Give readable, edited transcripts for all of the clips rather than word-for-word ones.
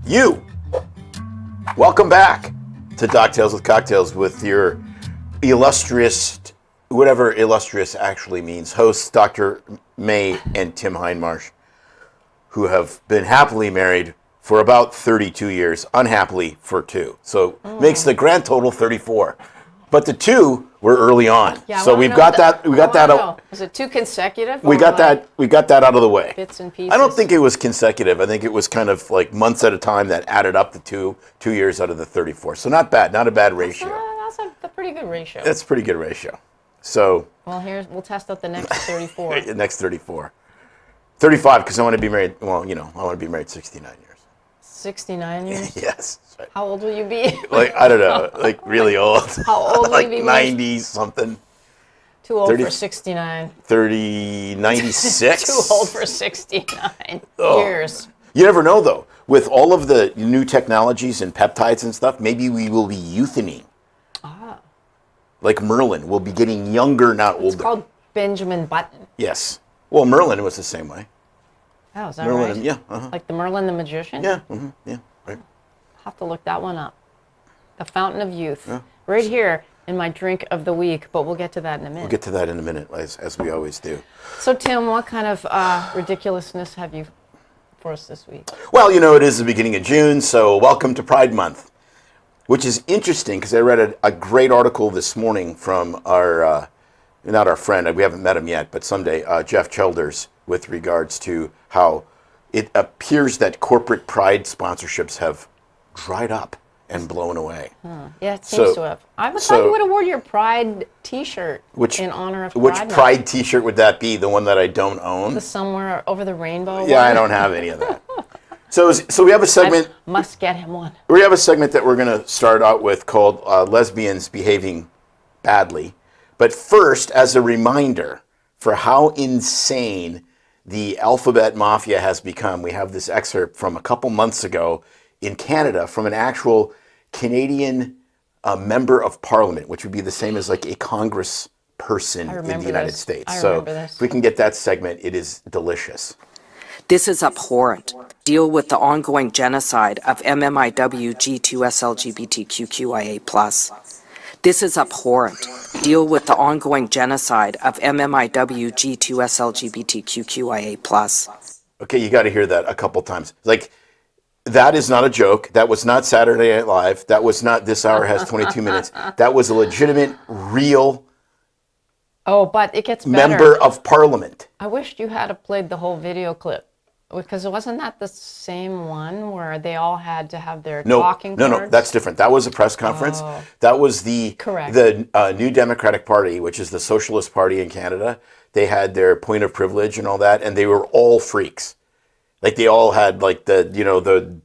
You, welcome back to DOCTALES with Cocktails with your illustrious, whatever illustrious actually means, hosts Dr. May and Tim Hindmarsh, who have been happily married for about 32 years, unhappily for 2. So makes the grand total 34. But the 2 were early on. Yeah, so we've got that. We got that. Was it 2 consecutive? We got that. We got that out of the way. Bits and pieces. I don't think it was consecutive. I think it was kind of like months at a time that added up to 2 years out of the 34. So not bad. Not a bad ratio. That's a pretty good ratio. That's a pretty good ratio. So. Well, we'll test out the next 34. The next 34. 35 because I want to be married. Well, I want to be married 69 years. 69 years? Yes. Right. How old will you be? Like, I don't know, like really old. How old will like you be? 90 something. Too old for 69. 96. Too old for 69 years. You never know, though. With all of the new technologies and peptides and stuff, maybe we will be euthanating. Like Merlin, we'll be getting younger, not older. It's called Benjamin Button. Yes. Well, Merlin was the same way. Oh, is that Merlin, right? yeah. Uh-huh. Like the Merlin the Magician? Yeah, yeah, right. I'll have to look that one up. The Fountain of Youth. Yeah. Right here in my drink of the week, but we'll get to that in a minute. We'll get to that in a minute, as we always do. So, Tim, what kind of ridiculousness have you for us this week? Well, it is the beginning of June, so welcome to Pride Month, which is interesting because I read a great article this morning from our, not our friend, we haven't met him yet, but someday, Jeff Childers, with regards to how it appears that corporate Pride sponsorships have dried up and blown away. Yeah, it seems to have. I thought you would have worn your Pride T-shirt in honor of Pride. Which Pride T-shirt would that be? The one that I don't own? The somewhere over the rainbow Yeah, one? I don't have any of that. So we have a segment. I must get him one. We have a segment that we're going to start out with called Lesbians Behaving Badly. But first, as a reminder for how insane the alphabet mafia has become, we have this excerpt from a couple months ago in Canada from an actual Canadian member of parliament, which would be the same as like a congress person in the United States. So if we can get that segment, it is delicious. This is abhorrent. Deal with the ongoing genocide of MMIW G2SLGBTQIA+. This is abhorrent. Deal with the ongoing genocide of MMIW G2SLGBTQIA+. Okay, you got to hear that a couple times. Like, that is not a joke. That was not Saturday Night Live. That was not This Hour Has 22 Minutes. That was a legitimate, real but it gets better. Member of Parliament. I wished you had played the whole video clip. Because wasn't that the same one where they all had to have their talking cards? No, that's different. That was a press conference. That was the New Democratic Party, which is the Socialist Party in Canada. They had their point of privilege and all that, and they were all freaks. Like they all had like the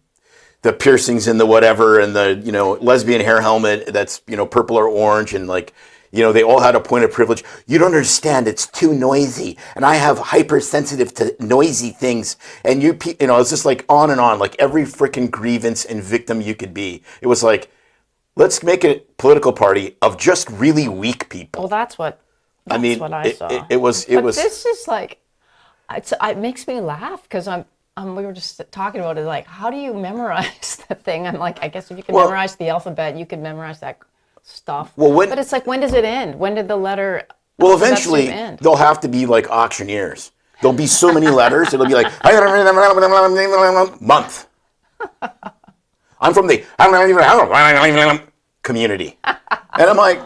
piercings in the whatever and the lesbian hair helmet that's purple or orange and like. They all had a point of privilege. You don't understand. It's too noisy. And I have hypersensitive to noisy things. And it's just like on and on, like every freaking grievance and victim you could be. It was like, let's make a political party of just really weak people. Well, that's what I saw. It was. But this is like, it makes me laugh because we were just talking about it. Like, how do you memorize the thing? I'm like, I guess if you can memorize the alphabet, you could memorize that stuff. But it's like, when does it end? When did the letter? Well, eventually they'll have to be like auctioneers. There'll be so many letters. It'll be like month. I'm from the community, and I'm like,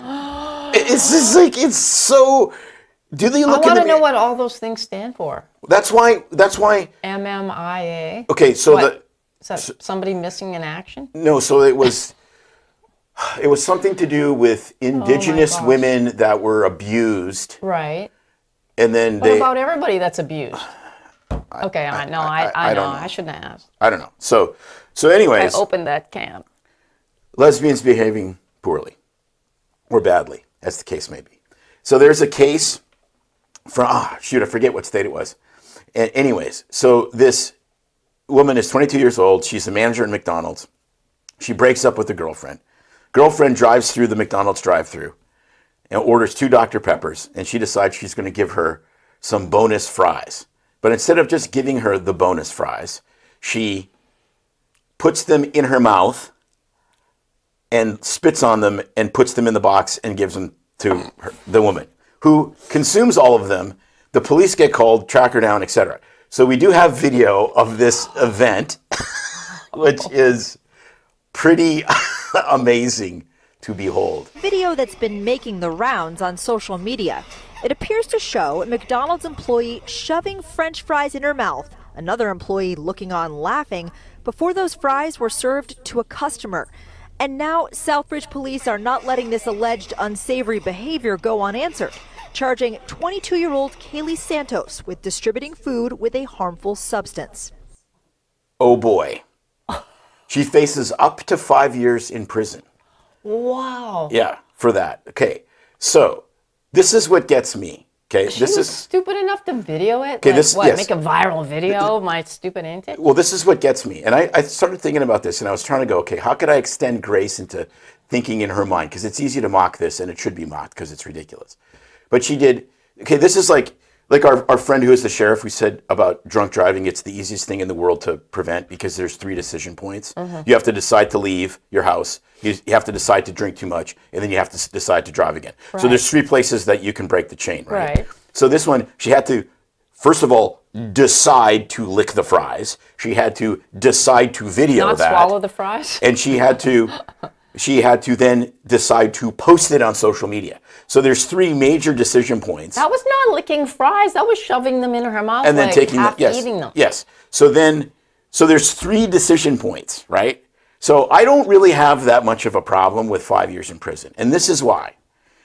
it's just like it's so. Do they look? I want to know what all those things stand for. That's why. MMIA. Okay, so is that somebody missing in action? No, so it was. It was something to do with indigenous women that were abused. Right. And then what about everybody that's abused? Okay, I know. I shouldn't have asked. I don't know. So anyways. I opened that can. Lesbians behaving poorly or badly, as the case may be. So there's a case from, I forget what state it was. And anyways, so this woman is 22 years old. She's a manager at McDonald's. She breaks up with her girlfriend. Girlfriend drives through the McDonald's drive-thru and orders 2 Dr. Peppers, and she decides she's going to give her some bonus fries. But instead of just giving her the bonus fries, she puts them in her mouth and spits on them and puts them in the box and gives them to the woman, who consumes all of them. The police get called, track her down, etc. So we do have video of this event, which is pretty amazing to behold. Video that's been making the rounds on social media. It appears to show a McDonald's employee shoving French fries in her mouth, another employee looking on laughing, before those fries were served to a customer. And now Southbridge police are not letting this alleged unsavory behavior go unanswered, charging 22-year-old Kaylee Santos with distributing food with a harmful substance. Oh boy. She faces up to 5 years in prison. Wow. Yeah, for that. Okay, so this is what gets me. Okay, She was stupid enough to video it? Okay, Make a viral video of my stupid antics? Well, this is what gets me. And I started thinking about this, and I was trying to go, okay, how could I extend grace into thinking in her mind? Because it's easy to mock this, and it should be mocked because it's ridiculous. But she did, okay, this is like our friend who is the sheriff who said about drunk driving, it's the easiest thing in the world to prevent because there's 3 decision points. You have to decide to leave your house, you have to decide to drink too much, and then you have to decide to drive again. So there's 3 places that you can break the chain, right? So this one, she had to, first of all, decide to lick the fries. She had to decide to video Not that. swallow the fries? And she had to then decide to post it on social media. So there's 3 major decision points. That was not licking fries. That was shoving them in her mouth And then like taking half them, eating them. Yes. So there's 3 decision points, right? So I don't really have that much of a problem with 5 years in prison. And this is why.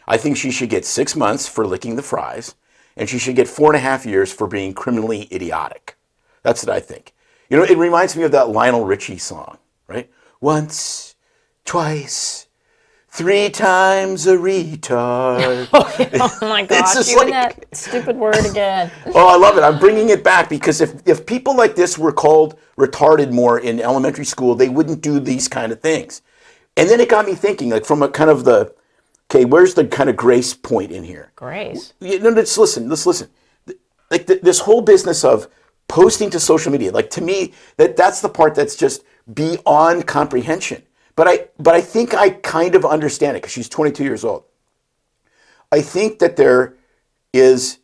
I think she should get 6 months for licking the fries, and she should get 4.5 years for being criminally idiotic. That's what I think. You know, it reminds me of that Lionel Richie song, right? Once, twice, 3 times a retard. Oh my gosh, you and that stupid word again. Oh, I love it. I'm bringing it back because if people like this were called retarded more in elementary school, they wouldn't do these kind of things. And then it got me thinking, like from a kind of where's the kind of grace point in here? Grace? Let's listen. Like this whole business of posting to social media, like to me, that's the part that's just beyond comprehension. But I think I kind of understand it because she's 22 years old. I think that there is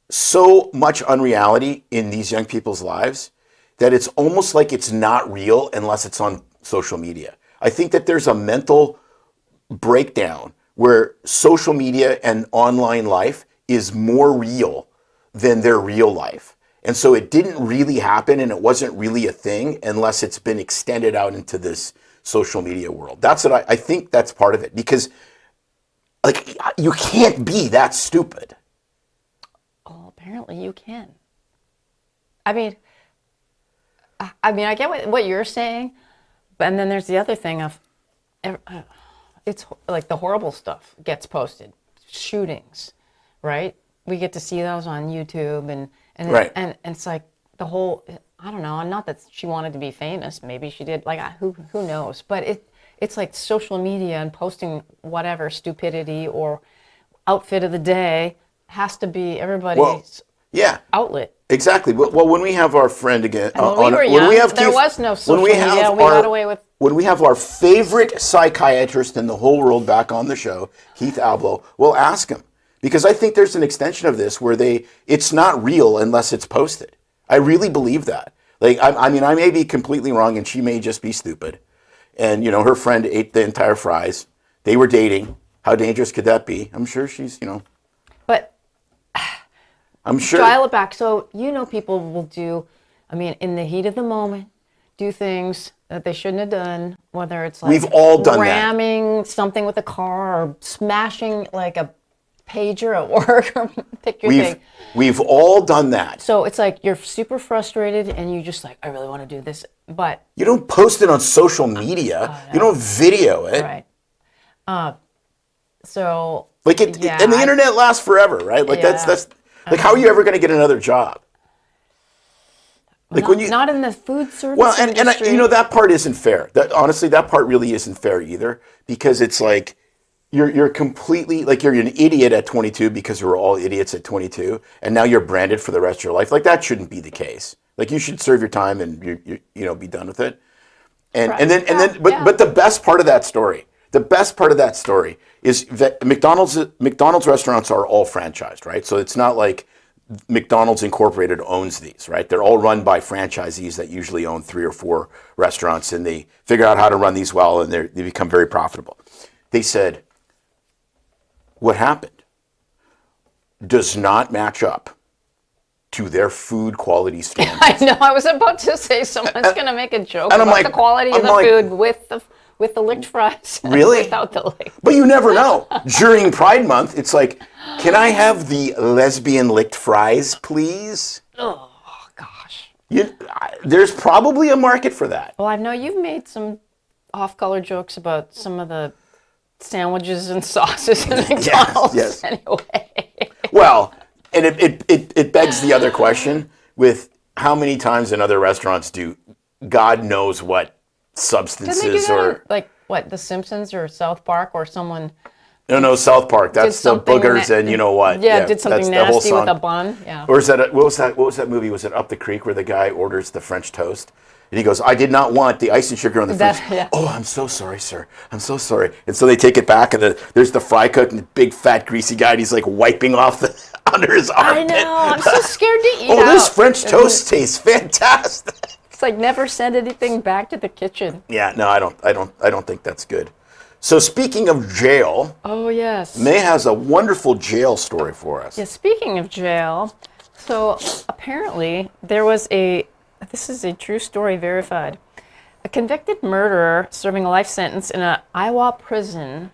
so much unreality in these young people's lives that it's almost like it's not real unless it's on social media. I think that there's a mental breakdown where social media and online life is more real than their real life. And so it didn't really happen and it wasn't really a thing unless it's been extended out into this social media world. That's what I think that's part of it, because like you can't be that stupid. Oh, apparently you can. I mean, I get what you're saying, and then there's the other thing of it's like the horrible stuff gets posted, shootings, right? We get to see those on YouTube, and Right. and it's like the whole. I don't know. Not that she wanted to be famous. Maybe she did. Like who knows? But it's like social media and posting whatever stupidity or outfit of the day has to be everybody's outlet. Exactly. Well, when we have our friend again, And when we were young, there was no social media. We got away with. When we have our favorite psychiatrist in the whole world back on the show, Heath Abloh, we'll ask him, because I think there's an extension of this where it's not real unless it's posted. I really believe that. Like, I mean, I may be completely wrong, and she may just be stupid. And her friend ate the entire fries. They were dating. How dangerous could that be? I'm sure she's, But I'm sure. dial it back. So people will do. I mean, in the heat of the moment, do things that they shouldn't have done. Whether it's like We've all done that. ramming something with a car or smashing like a pager at work or pick your thing. We've all done that. So it's like you're super frustrated and you just like, I really want to do this, but You don't post it on social media. You don't video it. right. So Like and the internet lasts forever, right? Like that's like how are you ever going to get another job? Like not in the food service Well, and industry. that part isn't fair. Honestly, that part really isn't fair either, because it's like you're completely like you're an idiot at 22 because we're all idiots at 22, and now you're branded for the rest of your life. Like that shouldn't be the case. Like you should serve your time and you be done with it. But the best part of that story, is that McDonald's restaurants are all franchised, right? So it's not like McDonald's Incorporated owns these, right? They're all run by franchisees that usually own 3 or 4 restaurants, and they figure out how to run these well, and they become very profitable. They said, what happened does not match up to their food quality standards. I know. I was about to say someone's going to make a joke about the quality of the food with the licked fries. Really? Without the licked. But you never know. During Pride Month, it's like, can I have the lesbian licked fries, please? Oh, gosh. There's probably a market for that. Well, I know you've made some off-color jokes about some of the sandwiches and sauces in McDonald's. Yes. Anyway. Well, and it begs the other question with how many times in other restaurants do God knows what substances Didn't they do that like what, The Simpsons or South Park or someone? No, South Park. That's the boogers and you know what? Yeah, did something nasty with a bun. Yeah. Or is that what was that movie? Was it Up the Creek where the guy orders the French toast? And he goes, I did not want the ice and sugar on the French. Yeah. Oh, I'm so sorry, sir. I'm so sorry. And so they take it back, and there's the fry cook and the big fat greasy guy, and he's like wiping off under his armpit. I know. I'm so scared to eat Oh, this French toast tastes fantastic. It's like never send anything back to the kitchen. Yeah, no, I don't think that's good. So speaking of jail, oh yes, May has a wonderful jail story for us. Yeah, speaking of jail, so apparently there was this is a true story, verified. A convicted murderer serving a life sentence in an Iowa prison,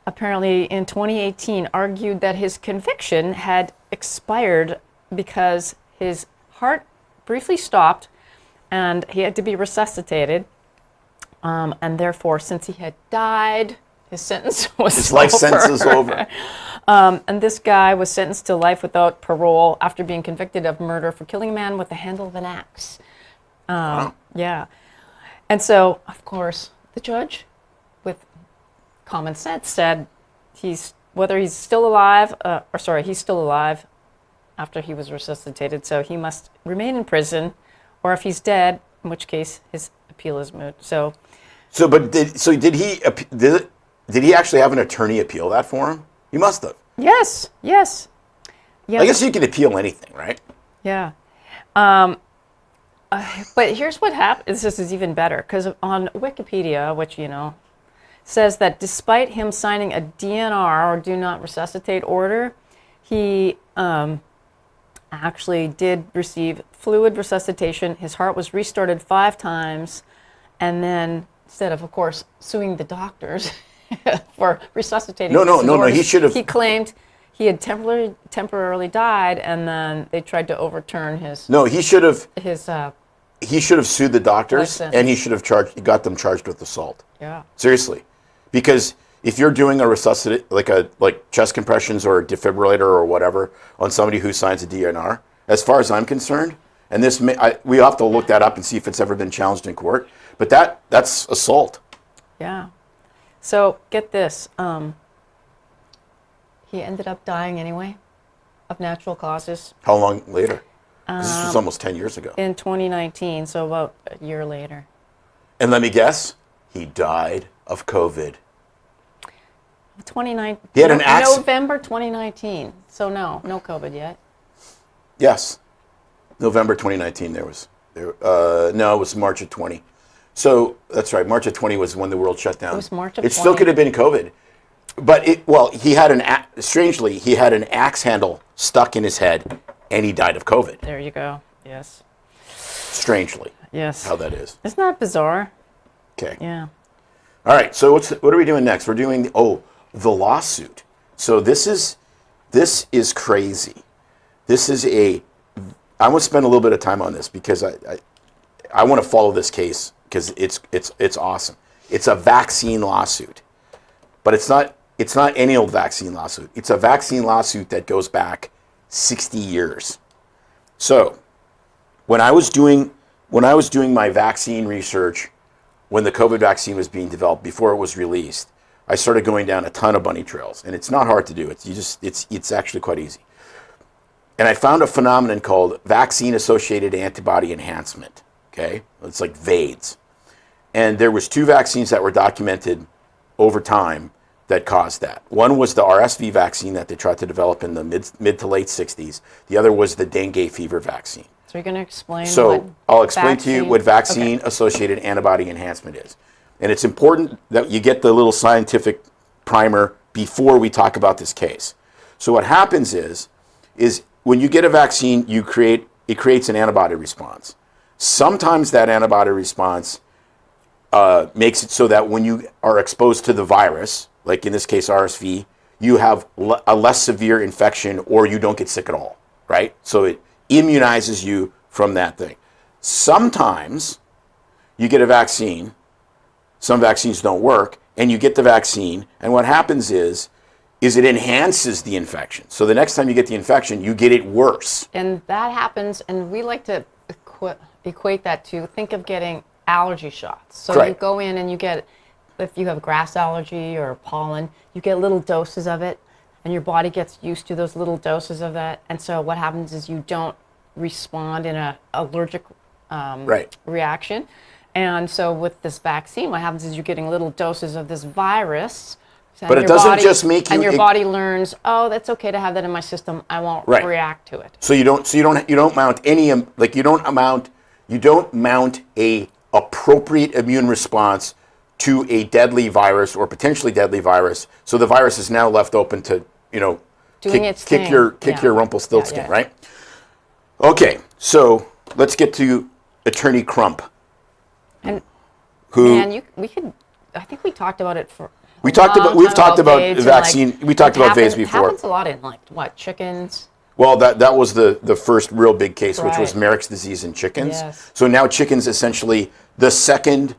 apparently in 2018, argued that his conviction had expired because his heart briefly stopped and he had to be resuscitated. And therefore, since he had died, his sentence was His life sentence is over. And this guy was sentenced to life without parole after being convicted of murder for killing a man with the handle of an axe. Wow. Yeah. And so, of course, the judge, with common sense, said he's still alive after he was resuscitated, so he must remain in prison, or if he's dead, in which case his appeal is moot. Did he actually have an attorney appeal that for him? He must have. Yes. Yeah. I guess you can appeal anything, right? Yeah. But here's what happened. This is even better, because on Wikipedia, which, says that despite him signing a DNR, or do not resuscitate order, he actually did receive fluid resuscitation. His heart was restarted 5 times, and then instead of course, suing the doctors for resuscitating No, he should have. He claimed he had temporarily died, and then they tried to overturn his. No, he should have. He should have sued the doctors, and he should have got them charged with assault. Yeah. Seriously, because if you're doing a resuscitate, like chest compressions or a defibrillator or whatever on somebody who signs a DNR, as far as I'm concerned, and we have to look that up and see if it's ever been challenged in court. But that's assault. Yeah. So get this. He ended up dying anyway, of natural causes. How long later? This was almost 10 years ago. In 2019, so about a year later. And let me guess, he died of COVID. 2019. He had an accident. November 2019. So no COVID yet. Yes, November 2019. No, it was March of 20. So that's right. March of 20 was when the world shut down. It was March of 20. It still could have been COVID, but he had strangely he had an axe handle stuck in his head, and he died of COVID. There you go. Yes. Strangely. Yes. How that is. Isn't that bizarre? Okay. Yeah. All right. So what are we doing next? We're doing the lawsuit. So this is crazy. I want to spend a little bit of time on this because I want to follow this case because it's awesome. It's a vaccine lawsuit, but it's not any old vaccine lawsuit. It's a vaccine lawsuit that goes back 60 years. So when I was doing my vaccine research, when the COVID vaccine was being developed, before it was released, I started going down a ton of bunny trails, and it's not hard to do. It's actually quite easy. And I found a phenomenon called vaccine-associated antibody enhancement. Okay, it's like VAIDS. And there was 2 vaccines that were documented over time that caused that. One was the RSV vaccine that they tried to develop in the mid to late 60s. The other was the dengue fever vaccine. So you're going to explain So I'll explain to you what vaccine vaccine-associated antibody enhancement is. And it's important that you get the little scientific primer before we talk about this case. So what happens is when you get a vaccine, it creates an antibody response. Sometimes that antibody response makes it so that when you are exposed to the virus, like in this case RSV, you have a less severe infection or you don't get sick at all, right? So it immunizes you from that thing. Sometimes you get a vaccine, some vaccines don't work, and you get the vaccine, and what happens is it enhances the infection. So the next time you get the infection, you get it worse. And that happens, and we like to equate that to, think of getting allergy shots. So Correct. you go in and you get, if you have grass allergy or pollen, you get little doses of it, and your body gets used to those little doses of that. And so what happens is you don't respond in an allergic reaction. And so with this vaccine, what happens is you're getting little doses of this virus. But it doesn't just make you. And your body learns, oh, that's okay to have that in my system. I won't react to it. So you don't mount any, like you don't mount a appropriate immune response to a deadly virus or potentially deadly virus. So the virus is now left open to, kick your Rumpelstiltskin, right? Okay, so let's get to Attorney Crump. And who I think we talked about it for. We've talked about vaccine. We talked about VAIDS before. It happens a lot in chickens. Well, that was the first real big case, which was Merrick's disease in chickens. Yes. So now chickens, essentially, the second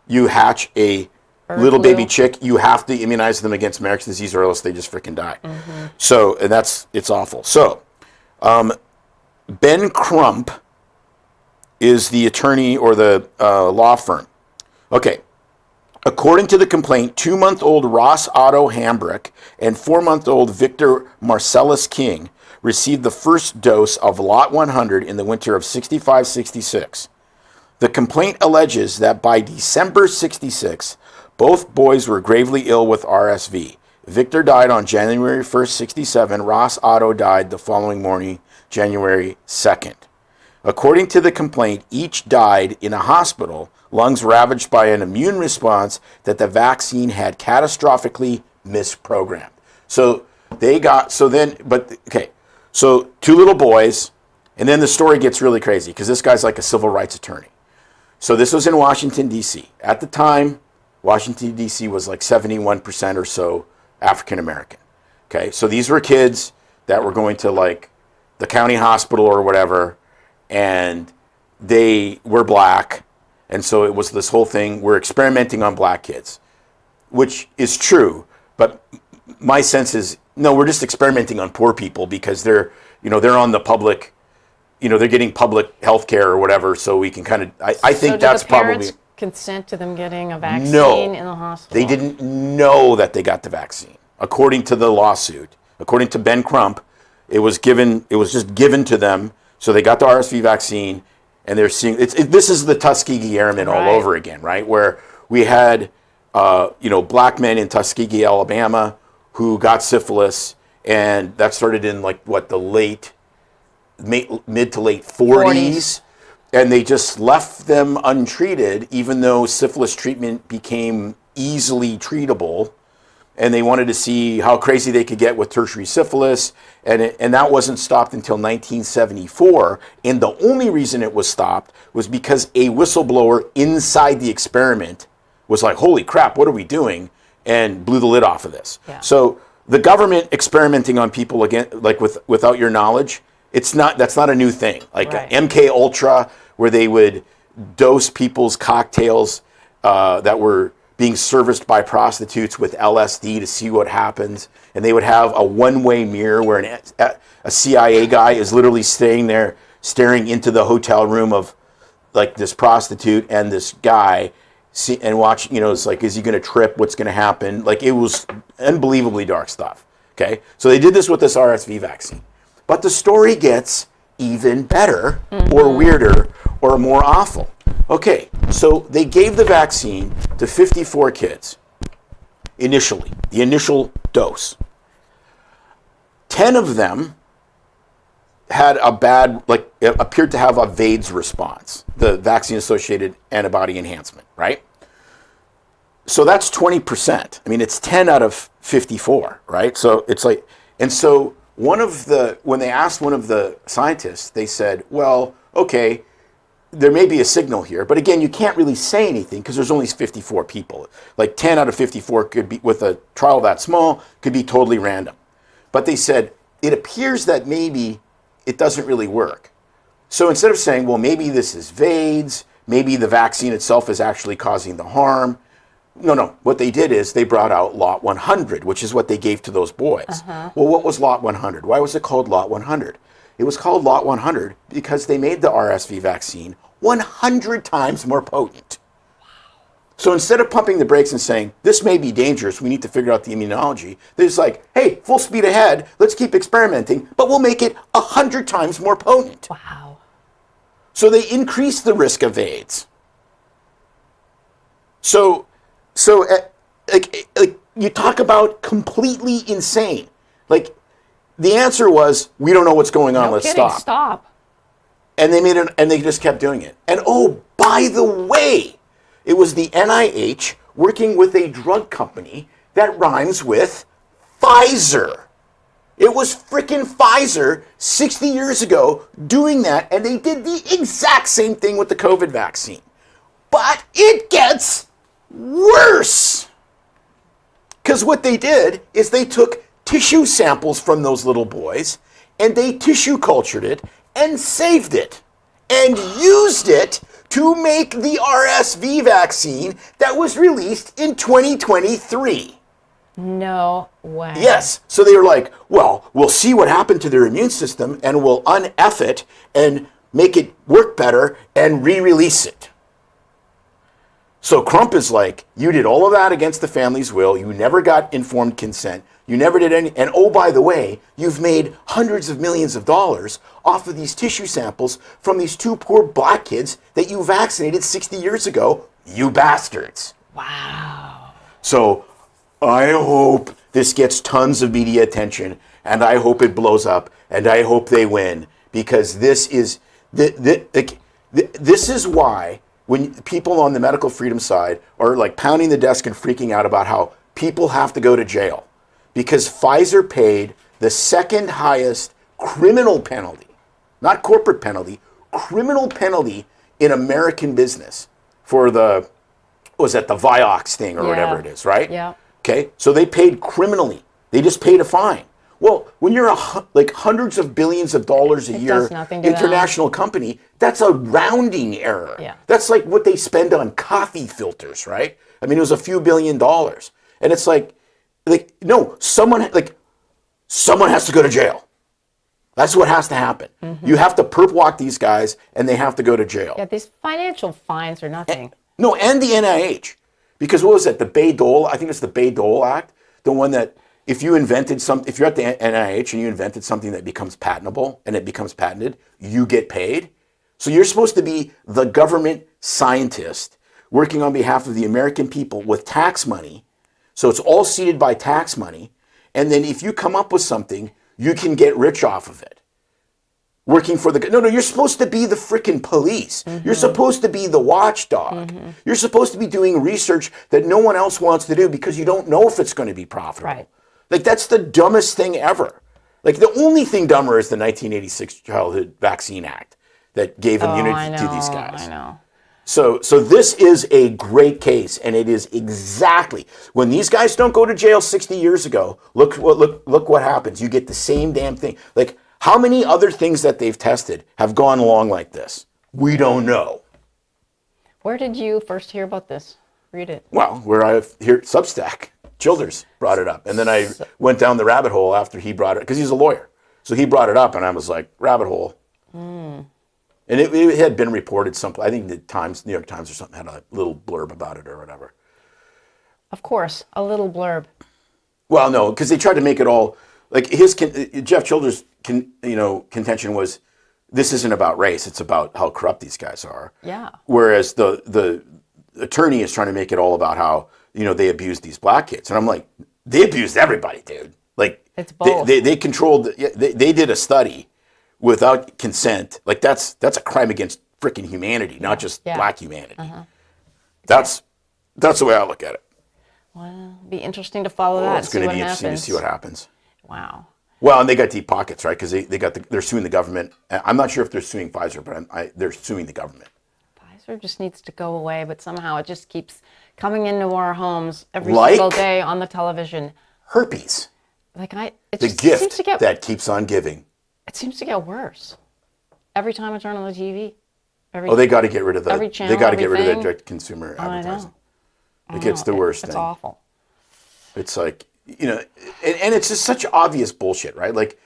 you hatch a little baby chick, you have to immunize them against Merrick's disease, or else they just freaking die. Mm-hmm. So, and it's awful. So, Ben Crump is the attorney or the law firm. Okay. According to the complaint, 2-month-old Ross Otto Hambrick and 4-month-old Victor Marcellus King received the first dose of Lot 100 in the winter of 65-66. The complaint alleges that by December 66, both boys were gravely ill with RSV. Victor died on January 1st, 67. Ross Otto died the following morning, January 2nd. According to the complaint, each died in a hospital, lungs ravaged by an immune response that the vaccine had catastrophically misprogrammed. So 2 little boys, and then the story gets really crazy because this guy's like a civil rights attorney. So this was in Washington, D.C. At the time, Washington, D.C. was like 71% or so African American. Okay, so these were kids that were going to like the county hospital or whatever, and they were black, and so it was this whole thing, we're experimenting on black kids, which is true, but my sense is, no, we're just experimenting on poor people because they're on the public, they're getting public health care or whatever, so we can kind of, I think that's probably... So did the parents consent to them getting a vaccine in the hospital? They didn't know that they got the vaccine. According to the lawsuit, according to Ben Crump, it was just given to them, so they got the RSV vaccine, and they're seeing, this is the Tuskegee Airmen all over again, right? Where we had, black men in Tuskegee, Alabama, who got syphilis, and that started in the mid to late 40s. And they just left them untreated, even though syphilis treatment became easily treatable. And they wanted to see how crazy they could get with tertiary syphilis. And that wasn't stopped until 1974. And the only reason it was stopped was because a whistleblower inside the experiment was like, holy crap, what are we doing? And blew the lid off of this. Yeah. So the government experimenting on people again, without your knowledge, that's not a new thing. MK Ultra, where they would dose people's cocktails that were being serviced by prostitutes with LSD to see what happens. And they would have a one-way mirror where a CIA guy is literally staying there staring into the hotel room of this prostitute and this guy and watch, it's like, is he going to trip? What's going to happen? It was unbelievably dark stuff. Okay. So they did this with this RSV vaccine. But the story gets even better or weirder or more awful. Okay, So they gave the vaccine to 54 kids initially, the initial dose. 10 of them had a bad, appeared to have a VAIDS response, the vaccine-associated antibody enhancement, right? So that's 20%. I mean, it's 10 out of 54, right? So it's like, and so when they asked one of the scientists, they said, well, okay, there may be a signal here, but again, you can't really say anything because there's only 54 people. Like 10 out of 54 could be, with a trial that small, could be totally random. But they said, it appears that maybe it doesn't really work. So instead of saying, well, maybe this is VAIDS, maybe the vaccine itself is actually causing the harm. No. What they did is they brought out Lot 100, which is what they gave to those boys. Well, what was Lot 100? Why was it called Lot 100? It was called Lot 100 because they made the RSV vaccine 100 times more potent. So instead of pumping the brakes and saying, this may be dangerous, we need to figure out the immunology, they're just like, hey, full speed ahead, let's keep experimenting, but we'll make it 100 times more potent. Wow. So they increase the risk of AIDS. So you talk about completely insane. Like, the answer was, we don't know what's going on, let's kidding, stop. Stop. And they made it, and they just kept doing it. And oh, by the way, it was the NIH working with a drug company that rhymes with Pfizer. It was frickin' Pfizer 60 years ago doing that, and they did the exact same thing with the COVID vaccine. But it gets worse. Because what they did is they took tissue samples from those little boys, and they tissue cultured it, and saved it, and used it to make the RSV vaccine that was released in 2023. No way. Yes. So they were like, well, we'll see what happened to their immune system, and we'll un-F it and make it work better and re-release it. So Crump is like, you did all of that against the family's will. You never got informed consent. You never did any. And oh, by the way, you've made hundreds of millions of dollars off of these tissue samples from these two poor black kids that you vaccinated 60 years ago. You bastards. Wow. So I hope this gets tons of media attention, and I hope it blows up, and I hope they win, because this is this is why when people on the medical freedom side are like pounding the desk and freaking out about how people have to go to jail, because Pfizer paid the second highest criminal penalty, not corporate penalty, criminal penalty in American business for the, was that the Vioxx thing or whatever it is, right? Yeah. Okay, so they paid criminally. They just paid a fine. Well, when you're like hundreds of billions of dollars a year does nothing to international company, that's a rounding error. Yeah. That's like what they spend on coffee filters, right? I mean, it was a few $billion. And it's like no, someone has to go to jail. That's what has to happen. Mm-hmm. You have to perp walk these guys, and they have to go to jail. Yeah, these financial fines are nothing. And the NIH. Because what was it? The Bayh-Dole, I think it's the Bayh-Dole Act, the one that if you're at the NIH and you invented something that becomes patentable and it becomes patented, you get paid. So you're supposed to be the government scientist working on behalf of the American people with tax money. So it's all seeded by tax money. And then if you come up with something, you can get rich off of it. Working for no, you're supposed to be the frickin' police. Mm-hmm. You're supposed to be the watchdog. Mm-hmm. You're supposed to be doing research that no one else wants to do because you don't know if it's going to be profitable. Right. Like, that's the dumbest thing ever. Like, the only thing dumber is the 1986 Childhood Vaccine Act that gave immunity to these guys. I know. So this is a great case, and it is exactly when these guys don't go to jail 60 years ago. Look what happens. You get the same damn thing. Like, how many other things that they've tested have gone along like this? We don't know. Where did you first hear about this? Read it. Well, where I hear Substack. Childers brought it up. And then I went down the rabbit hole after he brought it, because he's a lawyer. So he brought it up, and I was like, rabbit hole. Mm. And it had been reported I think the New York Times or something had a little blurb about it or whatever. Of course, a little blurb. Well, no, because they tried to make it all, like Jeff Childers' contention was, this isn't about race. It's about how corrupt these guys are. Yeah. Whereas the attorney is trying to make it all about how, they abused these black kids. And I'm like, they abused everybody, dude. Like, it's both. They controlled, they did a study without consent. Like, that's a crime against freaking humanity, not just black humanity. That's the way I look at it. Well, it'll be interesting to follow that. It's going to be interesting to see what happens. Wow. Well, and they got deep pockets, right? Because they're suing the government. I'm not sure if they're suing Pfizer, but they're suing the government. Pfizer just needs to go away, but somehow it just keeps coming into our homes every single day on the television. Herpes. The gift that keeps on giving. It seems to get worse every time I turn on the TV. They got to get rid of every channel, they got to get rid of that direct consumer advertising. It's the worst thing. It's awful. It's like, and it's just such obvious bullshit, right? Like,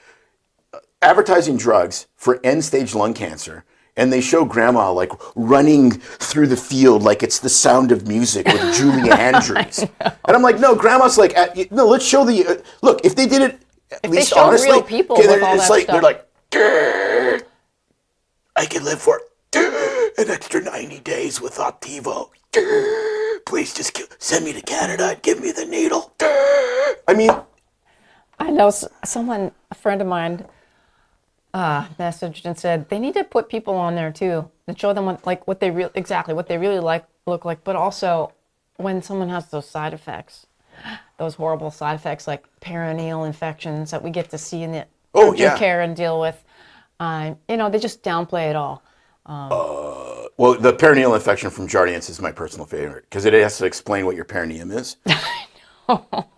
advertising drugs for end-stage lung cancer, and they show grandma, like, running through the field like it's The Sound of Music with Julie Andrews. And I'm like, no, grandma's like, no, let's show the, look, if they did it, at least honestly, real people with all that like, stuff. they're like, I can live for an extra 90 days with Optivo. Please just send me to Canada and give me the needle. I mean, I know a friend of mine messaged and said they need to put people on there too and show them what they really look like, but also when someone has those side effects, those horrible side effects like perineal infections that we get to see in the urgent care and deal with. They just downplay it all. Well, the perineal infection from Jardiance is my personal favorite because it has to explain what your perineum is.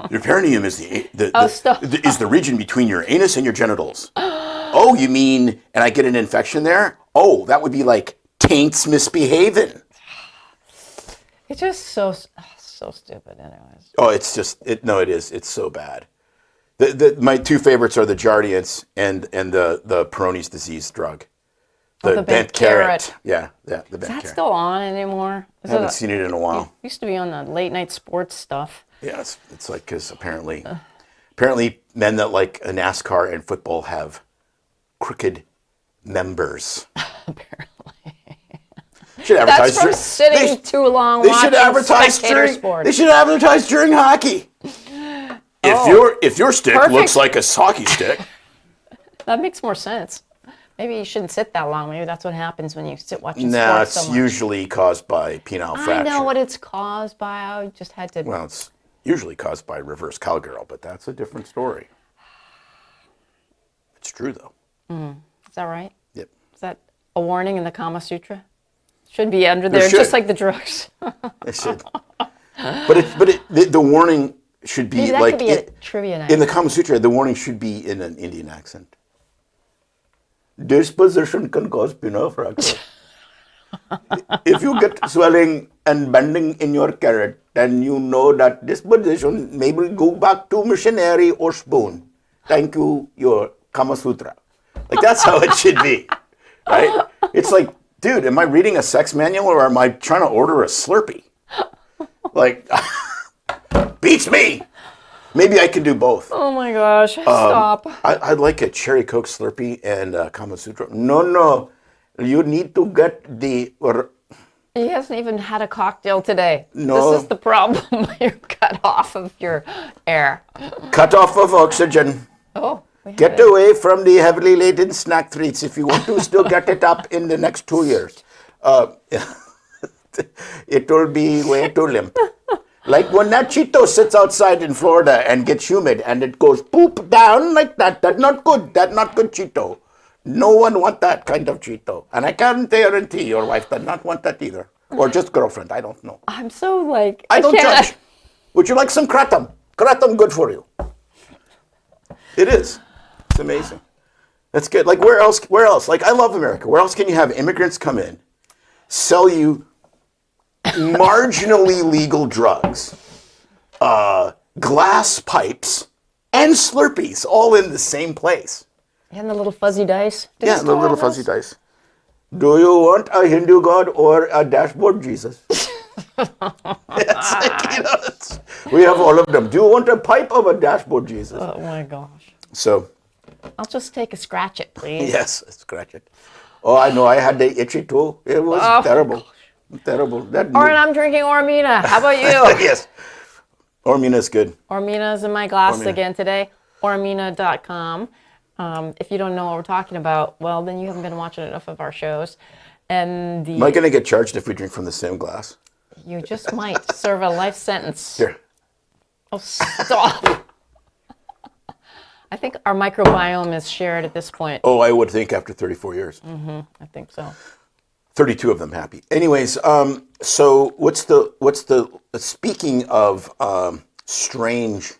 Your perineum is the region between your anus and your genitals. Oh, you mean, and I get an infection there? Oh, that would be like taints misbehaving. It's just so stupid, anyways. Oh, it's just it is. It's so bad. My two favorites are the Jardiance and the Peyronie's disease drug. The bent carrot. Yeah, the bent carrot. Is that still on anymore? I haven't seen it in a while. It used to be on the late night sports stuff. Yeah, it's like, because apparently men that like a NASCAR and football have crooked members. Apparently. Should advertise That's from sitting too long watching spectator sports. They should advertise during hockey. If your stick looks like a hockey stick. That makes more sense. Maybe you shouldn't sit that long. Maybe that's what happens when you sit watching sports Nah, so it's much. usually caused by penile fracture. I know what it's caused by. I just had to... Well, it's usually caused by reverse cowgirl, but that's a different story. It's true, though. Is that right? Yep. Is that a warning in the Kama Sutra? Should be under there, just like the drugs. It should. The warning should be Maybe that like... could be a trivia night. In the Kama Sutra, the warning should be in an Indian accent. This position can cause penile fracture. If you get swelling and bending in your carrot, then you know that this position maybe go back to missionary or spoon. Thank you, your Kama Sutra. Like, that's how it should be, right? It's like, dude, am I reading a sex manual or am I trying to order a Slurpee? Like, beats me. Maybe I can do both. Oh my gosh, stop. I'd like a cherry Coke Slurpee and Kama Sutra. No. You need to get the... He hasn't even had a cocktail today. No. This is the problem. You're cut off of your air. Cut off of oxygen. Oh. Get away from the heavily laden snack treats if you want to still get it up in the next 2 years. It will be way too limp. Like when that Cheeto sits outside in Florida and gets humid and it goes poop down like that. That's not good. That's not good Cheeto. No one want that kind of Cheeto. And I can't guarantee your wife does not want that either. Or just girlfriend. I don't know. I'm so like... I don't judge. Would you like some kratom? Kratom good for you. It is. It's amazing. That's good. Like where else? Like I love America. Where else can you have immigrants come in, sell you marginally legal drugs, glass pipes, and Slurpees all in the same place? And the little fuzzy dice. The little fuzzy dice. Do you want a Hindu god or a dashboard Jesus? We have all of them. Do you want a pipe of a dashboard Jesus? Oh my gosh. So. I'll just take a scratch it, please. Yes, scratch it. Oh, I know. I had the itchy too. It was terrible. Terrible. Or I'm drinking Ormina. How about you? Yes. Ormina's good. Ormina's in my glass Ormina. again today. Ormina.com. If you don't know what we're talking about, well, then you haven't been watching enough of our shows. And Am I going to get charged if we drink from the same glass? you just might serve a life sentence. Here. Oh, stop. I think our microbiome is shared at this point. Oh, I would think after 34 years. I think so. 32 of them happy. Anyways, so what's the speaking of strange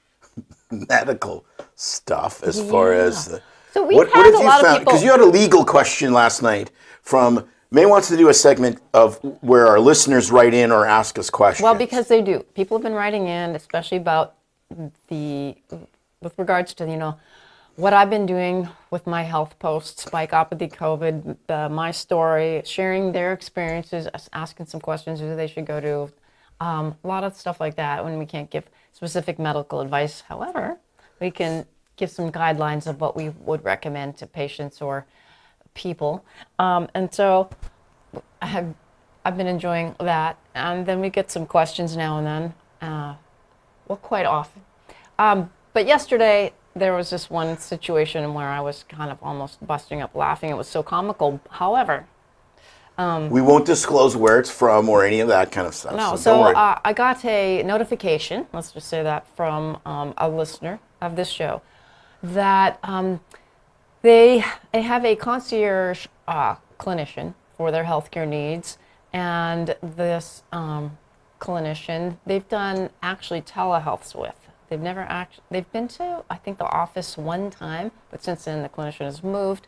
medical stuff as far as the So we've had a lot of people. Because you had a legal question last night from May wants to do a segment of where our listeners write in or ask us questions. Well, because they do. People have been writing in, especially about with regards to, what I've been doing with my health posts, spikeopathy, COVID, my story, sharing their experiences, asking some questions, who they should go to, a lot of stuff like that when we can't give specific medical advice. However, we can give some guidelines of what we would recommend to patients or people. And so I've been enjoying that. And then we get some questions now and then, quite often. But yesterday, there was this one situation where I was kind of almost busting up laughing. It was so comical. However, we won't disclose where it's from or any of that kind of stuff. no, so don't worry. I got a notification, let's just say that, from a listener of this show that they have a concierge clinician for their healthcare needs. And this clinician, they've done actually telehealths with. They've been to, I think, the office one time, but since then the clinician has moved.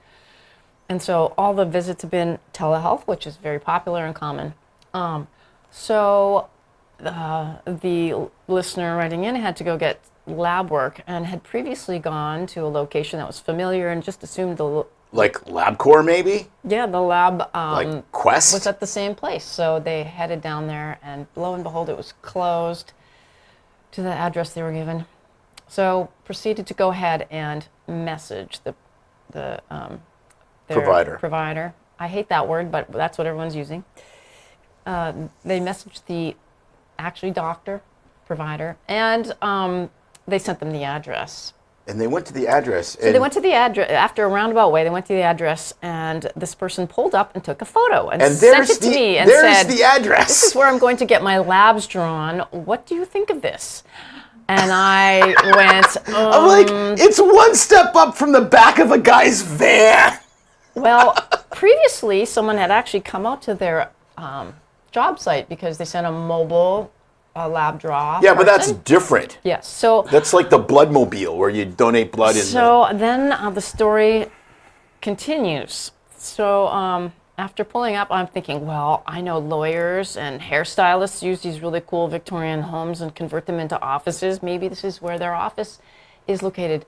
And so all the visits have been telehealth, which is very popular and common. So the listener writing in had to go get lab work and had previously gone to a location that was familiar and just assumed like LabCorp, maybe? the lab Like Quest? was at the same place. So they headed down there, and lo and behold, it was closed to the address they were given. So proceeded to go ahead and message their provider. I hate that word, but that's what everyone's using. They messaged the doctor, provider, and they sent them the address. And they went to the address. So they went to the address, after a roundabout way, they went to the address, and this person pulled up and took a photo and sent it to me and said, the address. "This is where I'm going to get my labs drawn. What do you think of this?" And I went, I'm like, it's one step up from the back of a guy's van. Well, previously, someone had actually come out to their job site because they sent a mobile lab draw. Yeah, but that's different. Yes. So That's like the blood mobile where you donate blood. then the story continues. So after pulling up, I'm thinking, well, I know lawyers and hairstylists use these really cool Victorian homes and convert them into offices. Maybe this is where their office is located.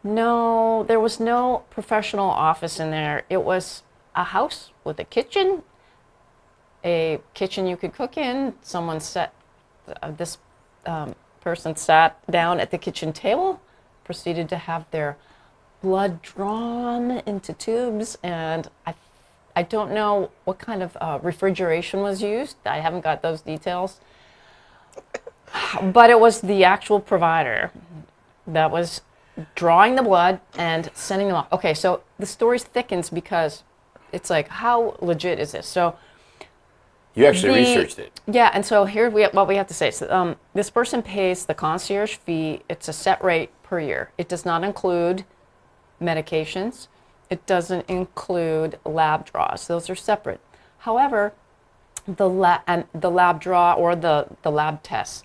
No, there was no professional office in there. It was a house with a kitchen you could cook in. Someone this person sat down at the kitchen table, proceeded to have their blood drawn into tubes, and I don't know what kind of refrigeration was used. I haven't got those details. But it was the actual provider that was drawing the blood and sending them off. Okay, so the story thickens because it's like, how legit is this? So You actually researched it. Yeah, and so here what we have to say. So, this person pays the concierge fee. It's a set rate per year. It does not include medications. It doesn't include lab draws. Those are separate. However, the lab draw or the lab tests,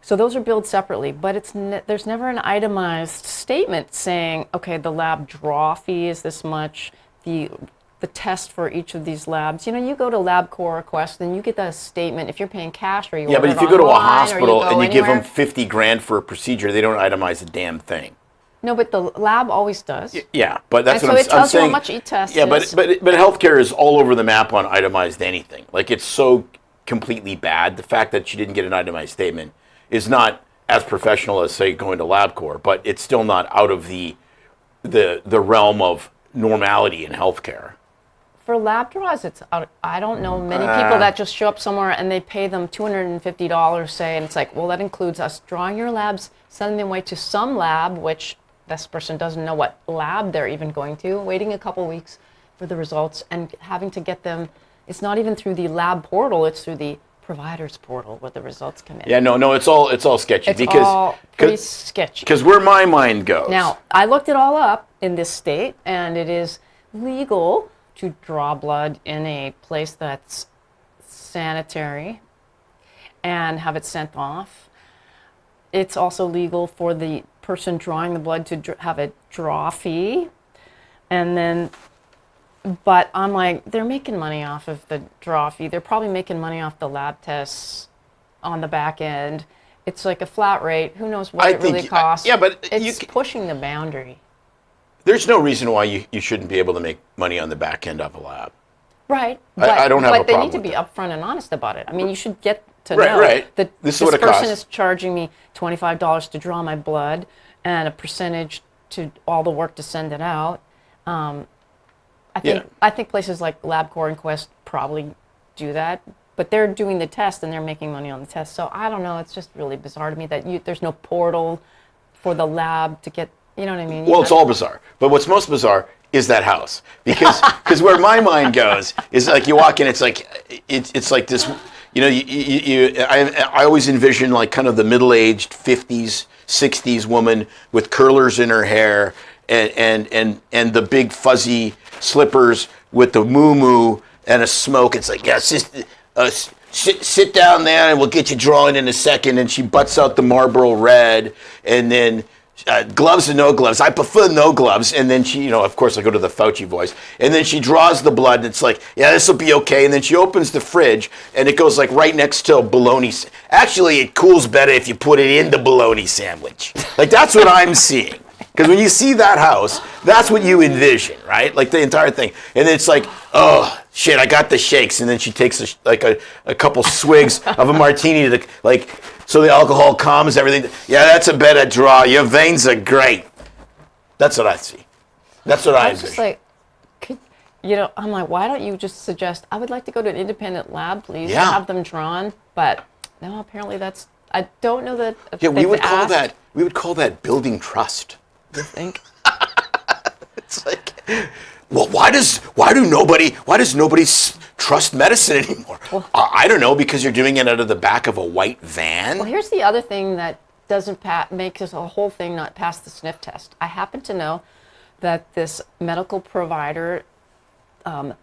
so those are billed separately. But there's never an itemized statement saying, okay, the lab draw fee is this much. The test for each of these labs. You go to LabCorp or Quest, and you get that statement if you're paying cash or you Yeah, but order if you it go to a online or hospital go and you give them anywhere- $50,000 for a procedure, they don't itemize a damn thing. No, but the lab always does. Yeah, but that's And what so I'm it tells you how saying. much each test Yeah, is. but healthcare is all over the map on itemized anything. Like, it's so completely bad. The fact that she didn't get an itemized statement is not as professional as, say, going to LabCorp, but it's still not out of the realm of normality in healthcare For lab draws, I don't know many people that just show up somewhere and they pay them $250, say, and it's like, well, that includes us drawing your labs, sending them away to some lab, which this person doesn't know what lab they're even going to, waiting a couple weeks for the results and having to get them. It's not even through the lab portal, it's through the provider's portal where the results come in. Yeah, no, it's all sketchy. It's all pretty sketchy. Because where my mind goes. Now, I looked it all up in this state, and it is legal to draw blood in a place that's sanitary and have it sent off. It's also legal for the person drawing the blood to have a draw fee. And then, but I'm like, they're making money off of the draw fee. They're probably making money off the lab tests on the back end. It's like a flat rate. Who knows what it really costs? Yeah, but it's pushing the boundary. There's no reason why you shouldn't be able to make money on the back end of a lab. Right. I don't have a problem. But they need to be upfront and honest about it. I mean, you should get to know that this person is charging me $25 to draw my blood and a percentage to all the work to send it out. I think places like LabCorp and Quest probably do that, but they're doing the test and they're making money on the test. So I don't know. It's just really bizarre to me that there's no portal for the lab to get. You know what I mean? Well, it's all bizarre. But what's most bizarre is that house. Because where my mind goes is like you walk in, it's like this, you know, I always envision like kind of the middle-aged 50s, 60s woman with curlers in her hair and the big fuzzy slippers with the moo-moo and a smoke. It's like, yeah, sit down there and we'll get you drawing in a second. And she butts out the Marlboro Red and then gloves or no gloves. I prefer no gloves. And then she, you know, of course I go to the Fauci voice. And then she draws the blood and it's like, yeah, this will be okay. And then she opens the fridge and it goes like right next to a bologna. Actually, it cools better if you put it in the bologna sandwich. Like that's what I'm seeing. Because when you see that house, that's what you envision, right? Like the entire thing. And it's like, oh, shit, I got the shakes. And then she takes a couple swigs of a martini to like, so the alcohol calms everything. Yeah, that's a better draw. Your veins are great. That's what I see. That's what I envision. Just like, you know, I'm like, why don't you just suggest, I would like to go to an independent lab, please, and have them drawn. But no, apparently that's, I don't know that. Yeah, we would call that building trust. You think? It's like, well, why does nobody trust medicine anymore? Well, I don't know, because you're doing it out of the back of a white van. Well, here's the other thing that doesn't make this whole thing not pass the sniff test. I happen to know that this medical provider, that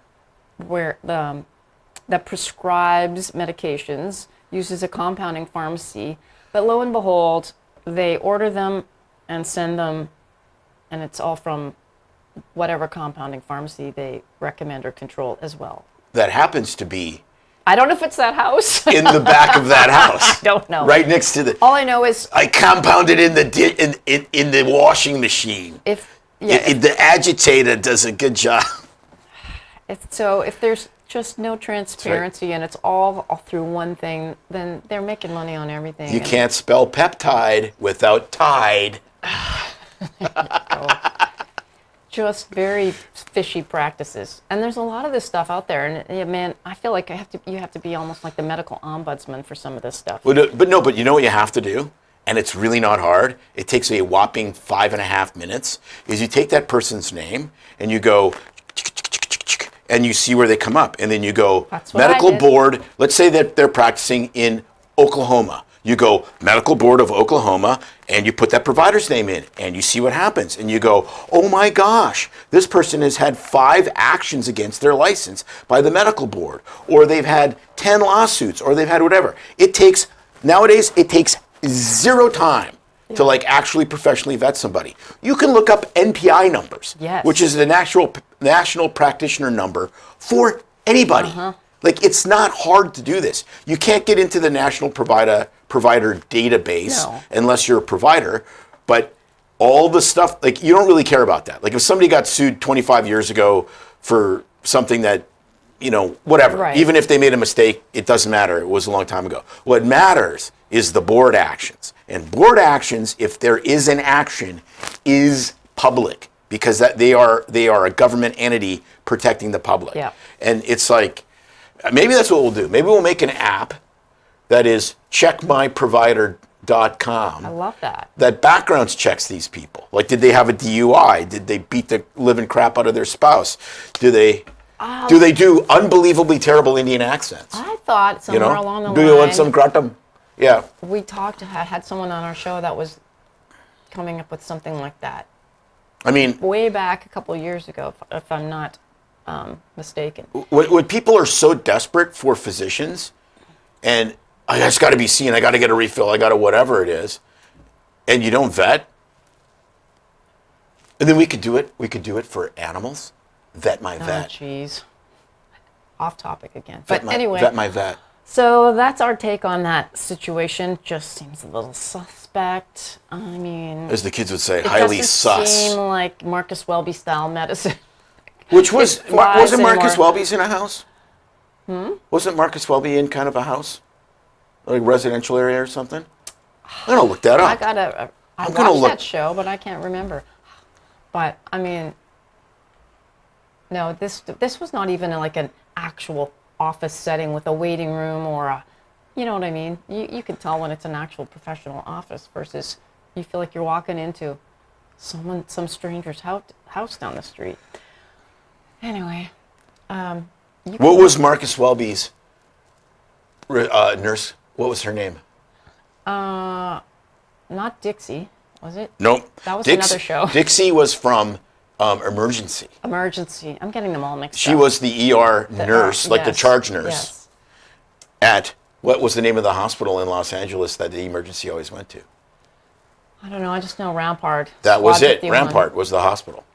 prescribes medications, uses a compounding pharmacy, but lo and behold, they order them and send them, and it's all from whatever compounding pharmacy they recommend or control as well. That happens to be. I don't know if it's that house. In the back of that house. I don't know. Right next to the. All I know is. I compounded in the washing machine. The agitator does a good job. So if there's just no transparency and it's all through one thing, then they're making money on everything. You can't spell peptide without tide. Just very fishy practices, and there's a lot of this stuff out there. And yeah, man, I feel like you have to be almost like the medical ombudsman for some of this stuff. But you know what you have to do, and it's really not hard. It takes a whopping 5.5 minutes. Is you take that person's name and you go, and you see where they come up, and then you go medical board. Let's say that they're practicing in Oklahoma. You go Medical Board of Oklahoma, and you put that provider's name in, and you see what happens. And you go, oh my gosh, this person has had 5 actions against their license by the medical board, or they've had 10 lawsuits, or they've had whatever. Nowadays, it takes 0 time to like actually professionally vet somebody. You can look up NPI numbers, which is the national practitioner number for anybody. Like, it's not hard to do this. You can't get into the national provider database unless you're a provider, but all the stuff, like, you don't really care about that. Like, if somebody got sued 25 years ago for something that, you know, whatever, even if they made a mistake, it doesn't matter. It was a long time ago. What matters is the board actions. And board actions, if there is an action, is public. because they are a government entity protecting the public. Yeah. And it's like, maybe that's what we'll do. Maybe we'll make an app that is checkmyprovider.com. I love that. That backgrounds checks these people. Like, did they have a DUI? Did they beat the living crap out of their spouse? Do they do unbelievably terrible Indian accents? I thought somewhere along the line. Do you want some gratin? Yeah. We had someone on our show that was coming up with something like that. I mean, way back a couple of years ago, if I'm not mistaken. When people are so desperate for physicians, and I just got to be seen, I got to get a refill, I got to whatever it is, and you don't vet, and then we could do it. We could do it for animals. Vet my vet. Oh, jeez. Off topic again. Anyway. Vet my vet. So that's our take on that situation. Just seems a little suspect. I mean, as the kids would say, highly sus. It doesn't seem like Marcus Welby style medicine. Which wasn't Marcus Welby's in a house? Wasn't Marcus Welby in kind of a house, like residential area or something? I'm gonna look that up. I watched that show, but I can't remember. But I mean, no, this was not even like an actual office setting with a waiting room or a, you know what I mean? You can tell when it's an actual professional office versus you feel like you're walking into some stranger's house down the street. Anyway, what was Marcus Welby's nurse? What was her name? Not Dixie, was it? Nope. That was another show. Dixie was from Emergency. Emergency. I'm getting them all mixed up. She was the ER nurse, like the charge nurse. Yes. At, what was the name of the hospital in Los Angeles that the emergency always went to? I don't know. I just know Rampart. That was it. Rampart was the hospital.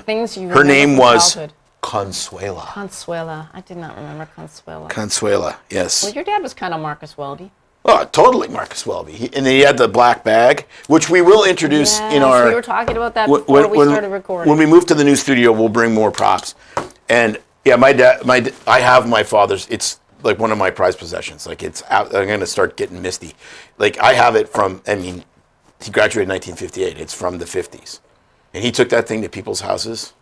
Things you her name was childhood. Consuela. Consuela. I did not remember Consuela. Consuela, yes. Well, your dad was kind of Marcus Welby. Oh, totally Marcus Welby. And then he had the black bag, which we will introduce in our... we were talking about that before we started recording. When we move to the new studio, we'll bring more props. And yeah, I have my father's, it's like one of my prized possessions. Like I'm going to start getting misty. Like I have it from, he graduated in 1958. It's from the 50s. And he took that thing to people's houses.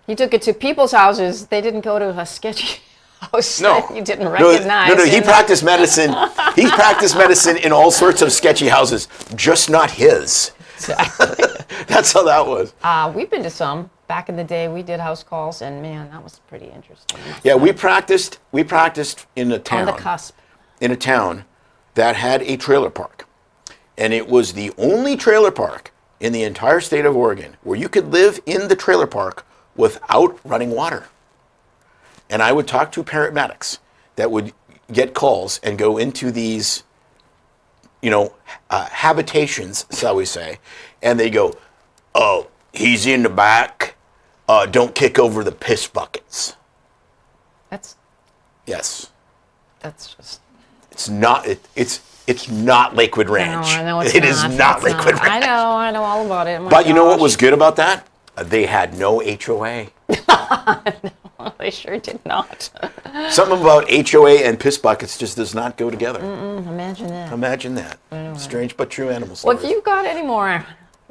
He took it to people's houses. They didn't go to a sketchy house that you didn't recognize. No, he practiced medicine. He practiced medicine in all sorts of sketchy houses, just not his. Exactly. That's how that was. We've been to some. Back in the day, we did house calls, and man, that was pretty interesting. Yeah, we practiced in a town. On the cusp. In a town that had a trailer park. And it was the only trailer park in the entire state of Oregon where you could live in the trailer park without running water. And I would talk to paramedics that would get calls and go into these, habitations, shall we say, and they go, "Oh, he's in the back. Don't kick over the piss buckets." Yes. That's just. It's not. It's not Lakewood Ranch. No, I know it's It is not Lakewood Ranch. I know all about it. But you know what was good about that? They had no HOA. No, they sure did not. Something about HOA and piss buckets just does not go together. Imagine that. Imagine that. Anyway. Strange but true animal Well, stories. if you've got any more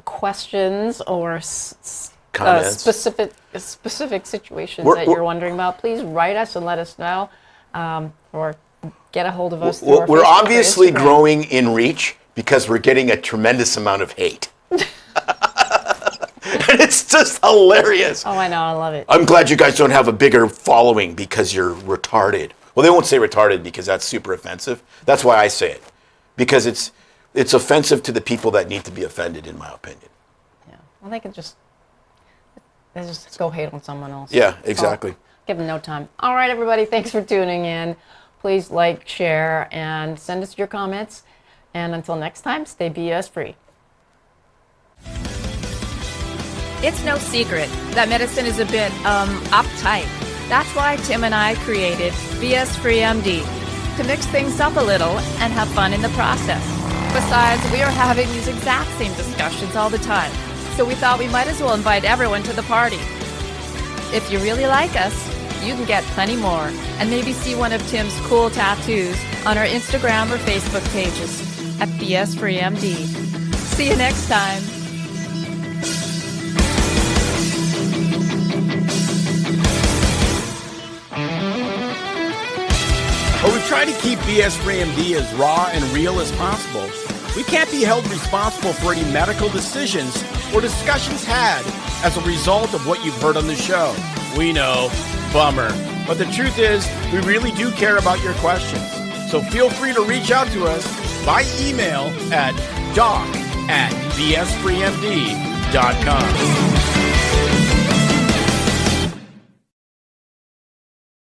questions or Comments. specific situations that you're wondering about, please write us and let us know, or get a hold of us. Through our We're Facebook or obviously Instagram. growing in reach because we're getting a tremendous amount of hate. And it's just hilarious. Oh, I know. I love it. I'm glad you guys don't have a bigger following because you're retarded. Well, they won't say retarded because that's super offensive. That's why I say it. Because it's offensive to the people that need to be offended, in my opinion. Yeah. Well, they just go hate on someone else. Yeah, exactly. So, give them no time. All right, everybody. Thanks for tuning in. Please like, share, and send us your comments. And until next time, stay BS free. It's no secret that medicine is a bit, uptight. That's why Tim and I created BS Free MD, to mix things up a little and have fun in the process. Besides, we are having these exact same discussions all the time, so we thought we might as well invite everyone to the party. If you really like us, you can get plenty more, and maybe see one of Tim's cool tattoos on our Instagram or Facebook pages at BS Free MD. See you next time. While we try to keep BS-free MD as raw and real as possible, we can't be held responsible for any medical decisions or discussions had as a result of what you've heard on the show. We know, bummer. But the truth is, we really do care about your questions. So feel free to reach out to us by email at doc@bsfreemd.com.